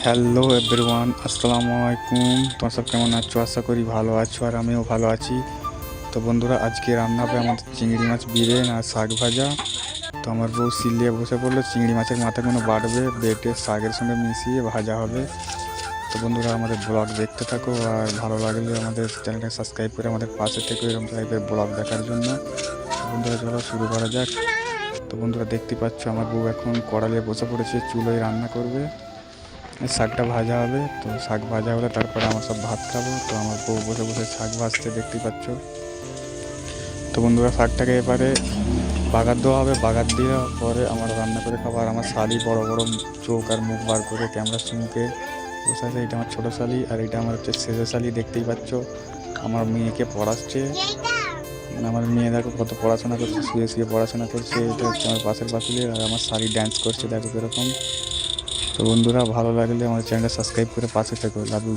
Hello everyone, আসসালামু আলাইকুম। তোমরা সব কেমন আছো? আশা করি ভালো আছো, আর আমিও ভালো আছি। তো বন্ধুরা, আজকে রান্না হবে আমাদের চিংড়ি মাছ বিরিয়ানি আর শাক ভাজা। তো আমার বউ সিলিয়ে বসে পড়লো, চিংড়ি মাছের মাথাগুলো বাটবে, বেটে শাকের সঙ্গে মিশিয়ে ভাজা হবে। তো বন্ধুরা, আমাদের ব্লগ দেখতে থাকো, আর ভালো লাগলে আমাদের চ্যানেলটা সাবস্ক্রাইব করে আমাদের পাশে থেকে এরকম টাইপের ব্লগ দেখার জন্য। তো বন্ধুরা, চলো শুরু করা যাক। তো বন্ধুরা, দেখতে পাচ্ছ আমার বউ এখন কড়াইয়ে বসে পড়েছে, চুলোয় রান্না করবে। শাকটা ভাজা হবে, তো শাক ভাজা হলে তারপরে আমার সব ভাত খাবো। তো আমার বউ বসে বসে শাক ভাজতে দেখতেই পাচ্ছ। তো বন্ধুরা, শাকটাকে এবারে বাগার দেওয়া হবে, বাগার দেওয়ার পরে আমরা রান্না করে খাবো। আর আমার শালি বড় বড় চোখ আর মুখ বার করে ক্যামেরার সম্মুখে বসে আছে। এটা আমার ছোটো শালি, আর এটা আমার হচ্ছে সেজো শালি। দেখতেই পাচ্ছ আমার মেয়েকে পড়াচ্ছে। আমার মেয়ে দেখো কত পড়াশোনা করছে, শুয়ে শুয়ে পড়াশোনা করছে। এটা হচ্ছে আমার পাশের পাশে, আর আমার শালি ড্যান্স করছে দেখো এরকম। তো বন্ধুরা, ভালো লাগলে আমাদের চ্যানেলটা সাবস্ক্রাইব করে পাশে থেকো। Love you.